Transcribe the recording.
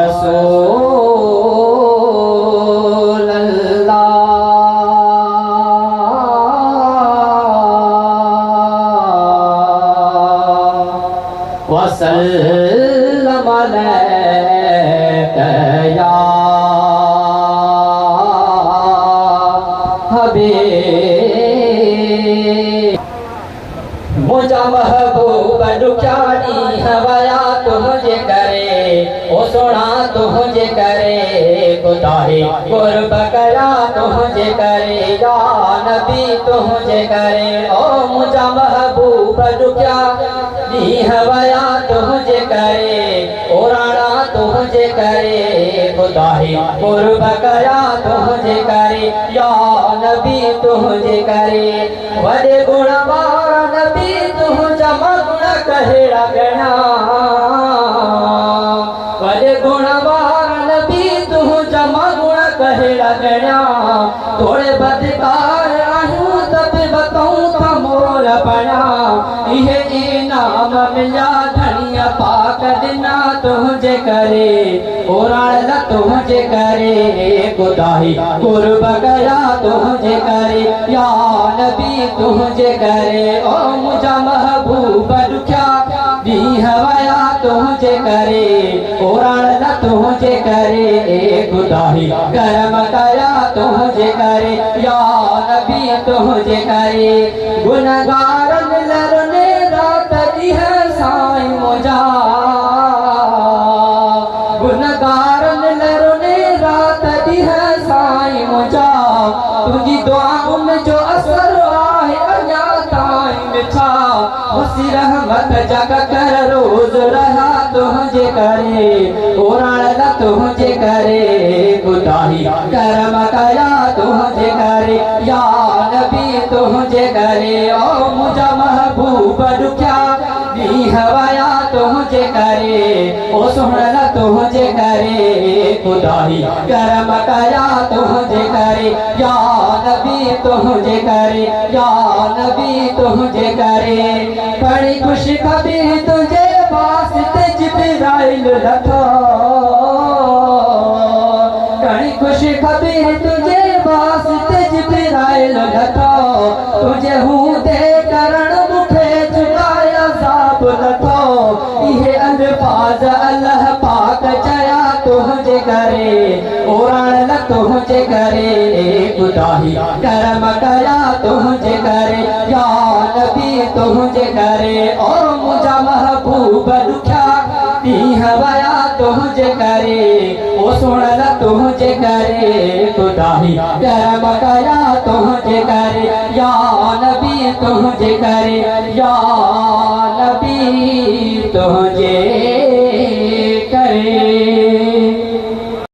रसूल अल्लाह वसल्लम अलैका या हबीब। मुझा महबूब दुख्यानी हवाया तुझे करे, ओ सोना तुझे करे, खुदाई कुर्ब करा तुझे करे, या नबी तुझे करे। ओ मुझा महबूब दुख्यानी हवाया तुझे करे, ओ राणा तुझे करे, खुदाई कुर्ब करा तुझे करे, या नबी तुझे करे। वडे गुणवान नबी तुझा मगुण कहेड़ा गणा, वडे गुणवान नबी तुझा मगुण कहेड़ा गणा। थोड़े बदकार आहियूं तब बताऊं था मोर बणा, इहे इनाम मिला धनिया पाक दिना तुझे करे, ओराण तुझे करे, खुदाई कुर्ब गया तुझे करे, या नबी तुझे करे। ओ मुझा महबूब दुख्या दी हवाया तुझे करे, ओराण तुझे करे, खुदाई करम कया तुझे करे, या नबी तुझे करे। गुनहगारन लरने रात दी है साईं मुझा, गुनहगारन लरने रात दी है साईं मुझा। तुझी दुआउन जो असर आहे अञा ताईं मिठा, उसी रहमत जग कर रोज रहा तुझे करे, ओराण तुझे करे, खुदाई करम कया तुझे करे, या नबी तुझे करे। ओ मुझा महबूब दुख्या दी हवाया तुझे करे, ओ सुहण तुझे करे, खुदाई करम कया तुझे करे, या नबी तुझे करे, या नबी तुझे करे। बड़ी खुशखबरी तुझे वास्ते जिब्राइल लथो, बड़ी खुशखबरी तुझे वास्ते जिब्राइल लथो, तुझे हूं दे करण मुखे जुदाया साब लथो। इहे अल्फाज अल्लाह पाक चया तुझे करे, ओराण तुझे करे, खुदाई करम कया तुझे करे, या नबी तुझे करे। ओ मुझा महबूब दुख्या दी हवाया तुझे करे, ओ सुन तुझे करे, खुदाई करम कया तुझे करे, या नबी तुझे करे, या नबी तुझे